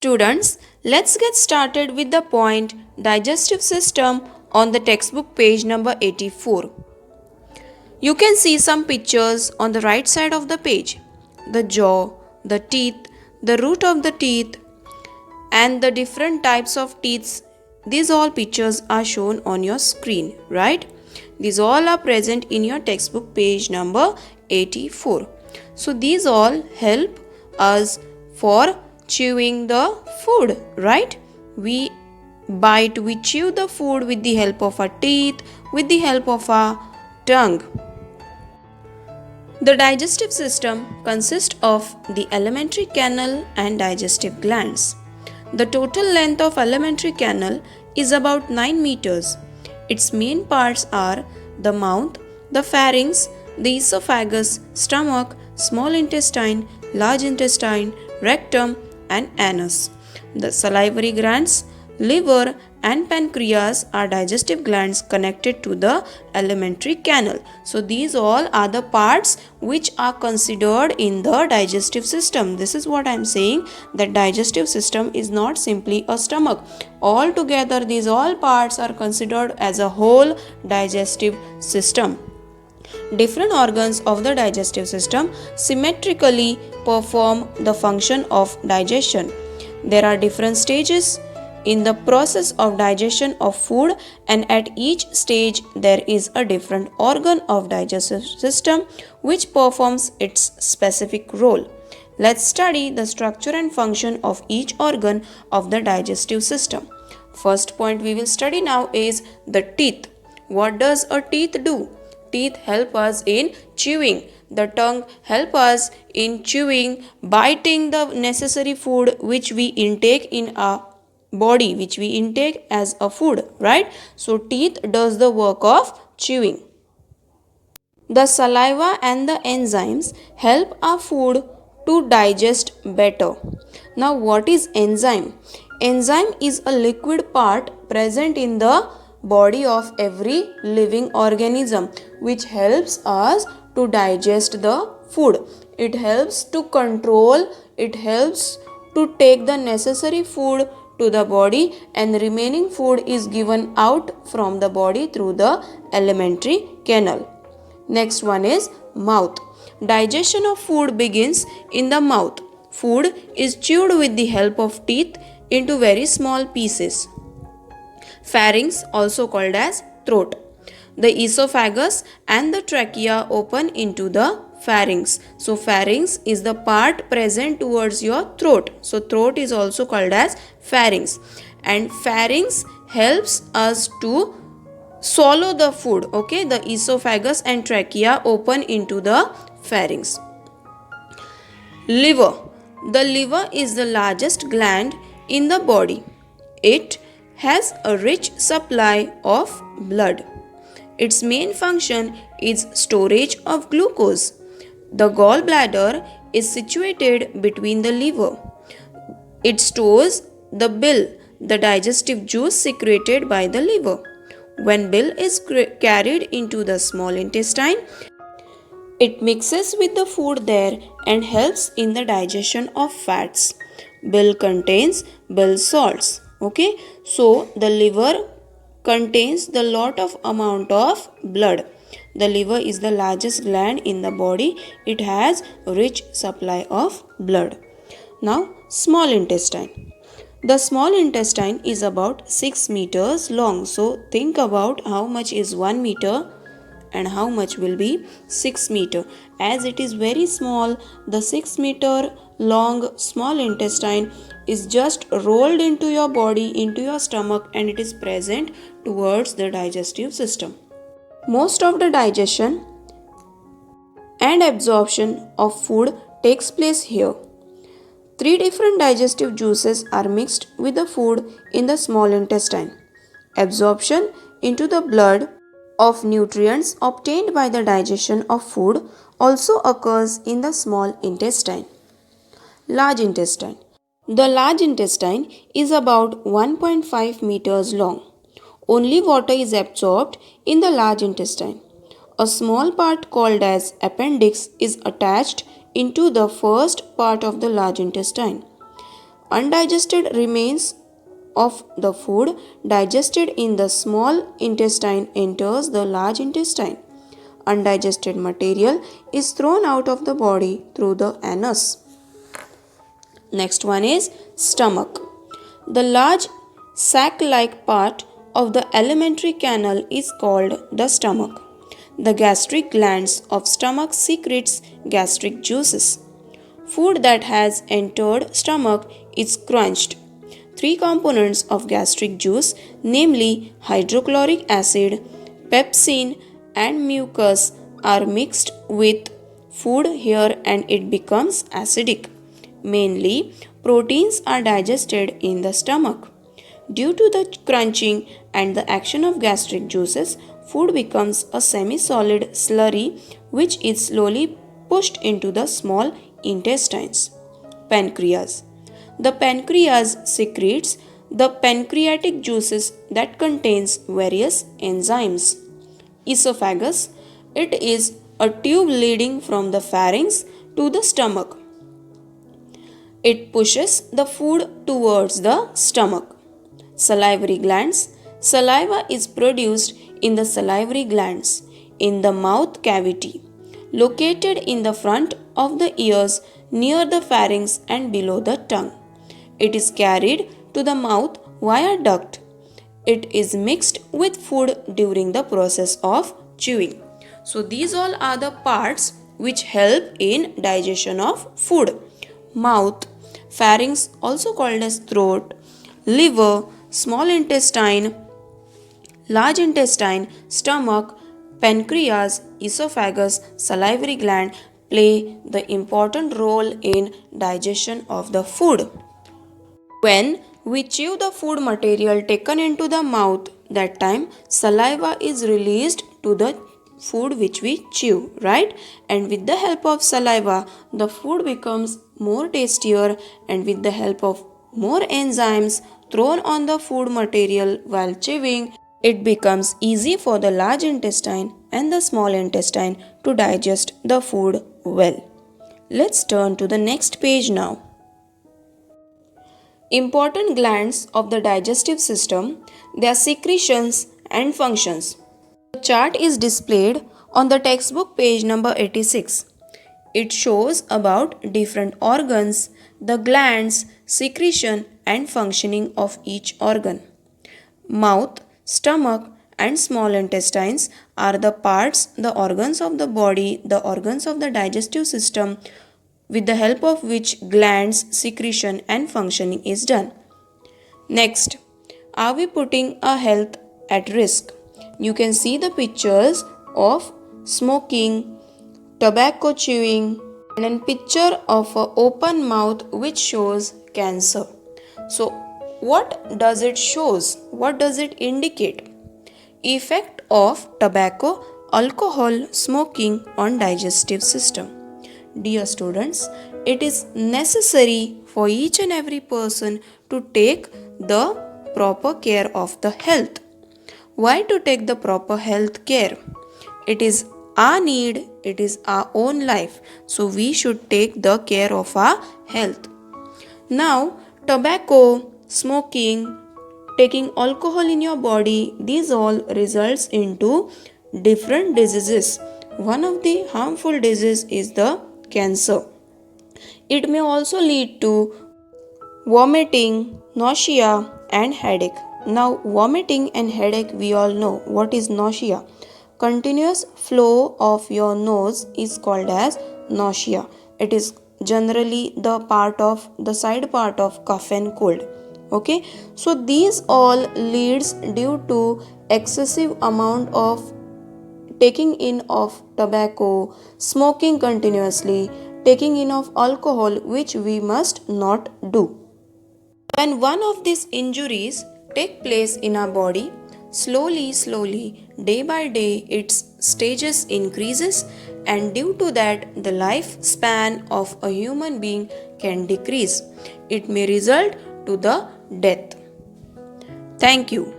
Students, let's get started with the point digestive system on the textbook page number 84. You can see some pictures on the right side of the page. The jaw, the teeth, the root of the teeth and the different types of teeth. These all pictures are shown on your screen, right? These all are present in your textbook page number 84. So these all help us for chewing the food, right? We bite, we chew the food with the help of our teeth, with the help of our tongue. The digestive system consists of the alimentary canal and digestive glands. The total length of alimentary canal is about 9 meters. Its main parts are the mouth, the pharynx, the esophagus, stomach, small intestine, large intestine, rectum, and anus. The salivary glands, liver, and pancreas are digestive glands connected to the alimentary canal. So these all are the parts which are considered in the digestive system. This is what I am saying, that digestive system is not simply a stomach. Altogether these all parts are considered as a whole digestive system. Different organs of the digestive system symmetrically perform the function of digestion. There are different stages in the process of digestion of food, and at each stage there is a different organ of digestive system which performs its specific role. Let's study the structure and function of each organ of the digestive system. First point we will study now is the teeth. What does a teeth do? Teeth help us in chewing. The tongue help us in chewing, biting the necessary food which we intake in our body, which we intake as a food, right? So teeth does the work of chewing. The saliva and the enzymes help our food to digest better. Now what is enzyme? Enzyme is a liquid part present in the body of every living organism which helps us to digest the food. It helps to control, it helps to take the necessary food to the body, and the remaining food is given out from the body through the alimentary canal. Next one is mouth. Digestion of food begins in the mouth. Food is chewed with the help of teeth into very small pieces. Pharynx, also called as throat. The esophagus and the trachea open into the pharynx. So pharynx is the part present towards your throat. So throat is also called as pharynx. And pharynx helps us to swallow the food. Okay, the esophagus and trachea open into the pharynx. Liver. The liver is the largest gland in the body. It has a rich supply of blood. Its main function is storage of glucose. The gallbladder is situated between the liver. It stores the bile, the digestive juice secreted by the liver. When bile is carried into the small intestine, it mixes with the food there and helps in the digestion of fats. Bile contains bile salts. Okay, so the liver contains the lot of amount of blood. The liver is the largest gland in the body. It has rich supply of blood. Now, small intestine. The small intestine is about 6 meters long. So, think about how much is 1 meter and how much will be 6 meter. As it is very small, the 6 meter long small intestine is just rolled into your body, into your stomach, and it is present towards the digestive system. Most of the digestion and absorption of food takes place here. 3 different digestive juices are mixed with the food in the small intestine. Absorption into the blood of nutrients obtained by the digestion of food also occurs in the small intestine. Large intestine. The large intestine is about 1.5 meters long. Only water is absorbed in the large intestine. A small part called as appendix is attached into the first part of the large intestine. Undigested remains of the food digested in the small intestine enters the large intestine. Undigested material is thrown out of the body through the anus. Next one is stomach. The large sac-like part of the alimentary canal is called the stomach. The gastric glands of stomach secretes gastric juices. Food that has entered stomach is crunched. Three components of gastric juice, namely hydrochloric acid, pepsin, and mucus, are mixed with food here and it becomes acidic. Mainly, proteins are digested in the stomach. Due to the crunching and the action of gastric juices, food becomes a semi-solid slurry which is slowly pushed into the small intestines. Pancreas. The pancreas secretes the pancreatic juices that contains various enzymes. Esophagus. It is a tube leading from the pharynx to the stomach. It pushes the food towards the stomach. Salivary glands. Saliva is produced in the salivary glands in the mouth cavity, located in the front of the ears near the pharynx and below the tongue. It is carried to the mouth via duct. It is mixed with food during the process of chewing. So these all are the parts which help in digestion of food. Mouth, pharynx also called as throat, liver, small intestine, large intestine, stomach, pancreas, esophagus, salivary gland play the important role in digestion of the food. When we chew the food material taken into the mouth, that time saliva is released to the food which we chew, right? And with the help of saliva, the food becomes more tastier, and with the help of more enzymes thrown on the food material while chewing, it becomes easy for the large intestine and the small intestine to digest the food well. Let's turn to the next page now. Important glands of the digestive system, their secretions and functions. The chart is displayed on the textbook page number 86. It shows about different organs, the glands, secretion and functioning of each organ. Mouth, stomach and small intestines are the parts, the organs of the body, the organs of the digestive system with the help of which glands, secretion and functioning is done. Next, are we putting our health at risk? You can see the pictures of smoking, tobacco chewing and a picture of an open mouth which shows cancer. So what does it shows? What does it indicate? Effect of tobacco, alcohol, smoking on digestive system. Dear students, it is necessary for each and every person to take the proper care of the health. Why to take the proper health care? It is our need, it is our own life. So we should take the care of our health. Now, tobacco, smoking, taking alcohol in your body, these all results into different diseases. One of the harmful disease is the cancer. It may also lead to vomiting, nausea and headache. Now vomiting and headache, we all know what is nausea. Continuous flow of your nose is called as nausea. It is generally the side part of cough and cold. Okay, so these all leads due to excessive amount of taking in of tobacco, smoking continuously, taking in of alcohol, which we must not do. When one of these injuries take place in our body, slowly, day by day, its stages increases, and due to that, the lifespan of a human being can decrease. It may result to the death. Thank you.